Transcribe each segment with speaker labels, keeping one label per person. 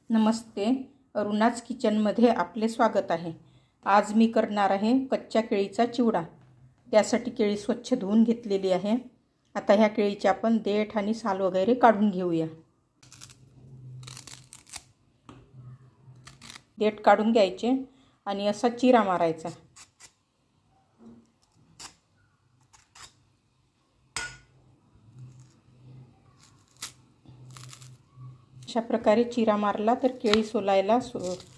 Speaker 1: नमस्ते, अरुणाज किचनमध्ये आपले स्वागत आहे। आज मी करणार आहे कच्च्या केळीचा चिवडा। त्यासाठी केळी स्वच्छ धुवून घेतलेली आहे। आता ह्या केळीचे आपण देठ आणि साल वगैरे काढून घेऊया। देठ काढून घ्यायचे आणि असा चिरा मारायचा। अशा प्रकारे चिरा मारला तर केळी सोलायला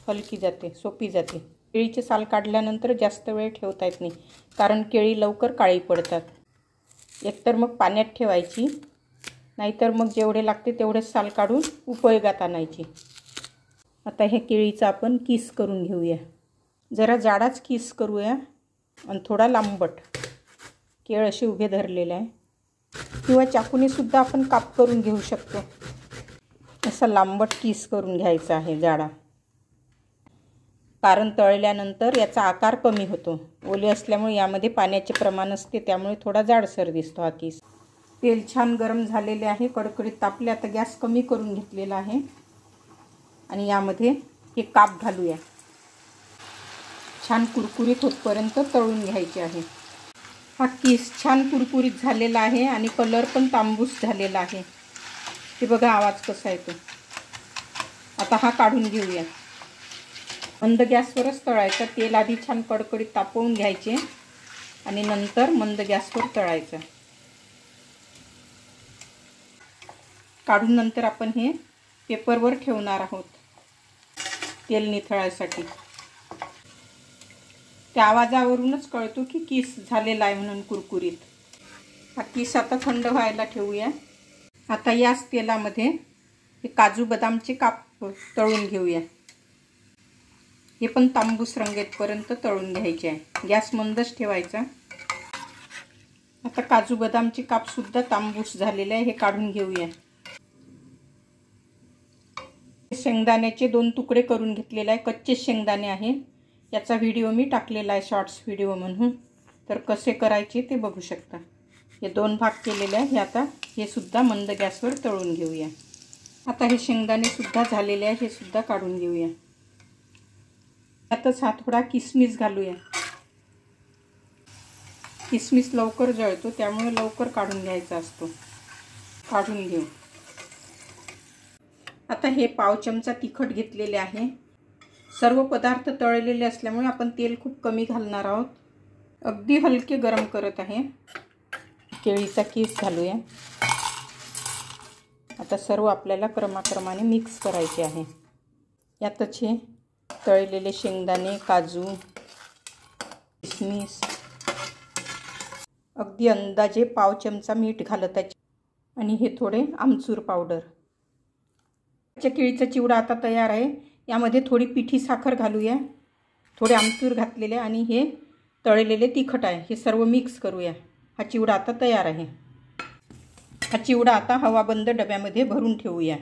Speaker 1: हलकी जाते, सोपी जाते। केळीचे साल काढल्यानंतर जास्त वेळ ठेवता येत नाही, कारण केळी लवकर काळी पडतात। एकतर मग पाण्यात ठेवायची, नाहीतर मग जेवढे लागते तेवढेच साल काढून उपयोगात आणायची। आता हे केळीचा आपण किस करून घेऊया। जरा जाडाच किस करूया आणि थोडा लांबट। केळ असे उभे धरलेले आहे, किंवा चाकूने सुद्धा आपण काप करून घेऊ शकतो। असा लांबट किस करून घ्यायचा आहे जाडा, कारण तळल्यानंतर याचा आकार कमी होतो। ओले असल्यामुळे यामध्ये पाण्याचे प्रमाण असते, त्यामुळे थोडा जाडसर दिसतो हा किस। तेल छान गरम झालेले आहे, कडकडीत तापले। आता गॅस कमी करून घेतलेला आहे आणि यामध्ये हे काप घालूया। छान कुरकुरीत होतपर्यंत तळून घ्यायचे आहे। हा किस छान कुरकुरीत झालेला आहे आणि कलर पण तांबूस झालेला आहे। हे बघा आवाज कसा येतो। आता हा काढून घेऊया। मंद गॅसवरच तळायचा। तेल आधी छान कडकडीत तापवून घ्यायचे आणि नंतर मंद गॅसवर तळायचं। काढून नंतर आपण हे पेपरवर ठेवणार आहोत तेल निथळायसाठी। त्या आवाजावरूनच कळतो की किस झालेला आहे म्हणून कुरकुरीत। हा किस आता थंड व्हायला ठेवूया। आता याच तेलामध्ये हे काजू बदामचे काप तळून घेऊया। हे पण तांबूस रंगेपर्यंत तळून घ्यायचे आहे। गॅस मंदच ठेवायचा। आता काजू बदामचे काप सुद्धा तांबूस झालेले आहे, हे काढून घेऊया। शेंगदाण्याचे 2 तुकडे करून घेतलेले आहे, कच्चे शेंगदाणे आहे। याचा व्हिडिओ मी टाकलेला आहे शॉर्ट्स व्हिडिओ म्हणून, तर कसे करायचे ते बघू शकता। हे 2 भाग केलेले आहे। आता हे सुद्धा मंद गॅसवर तळून घेऊया। आता हे शेंगदाणे सुद्धा झालेले आहे, हे सुद्धा काढून घेऊया। यातच हा थोडा किसमिस घालूया। किसमिस लवकर जळतो, त्यामुळे लवकर काढून घ्यायचा असतो। काढून घेऊ। आता हे पाव चमचा तिखट घेतलेले आहे। सर्व पदार्थ तळलेले असल्यामुळे आपण तेल खूप कमी घालणार आहोत। अगदी हलके गरम करत आहे। केळीचा किस घालूया। आता सर्व आपल्याला क्रमाक्रमाने मिक्स करायचे आहे। यातच हे तळलेले शेंगदाणे, काजू, किसमिस, अगदी अंदाजे पाव चमचा मीठ घालत आहे आणि हे थोडे आमचूर पावडर। केळीचा चिवडा आता तयार आहे। यामध्ये थोडी पिठी साखर घालूया, थोडे आमचूर घातलेले आणि हे तळलेले तिखट आहे, हे सर्व मिक्स करूया। हा चिवडा आता तयार आहे। हा चिवडा आता हवाबंद डब्यामध्ये भरून ठेवूया।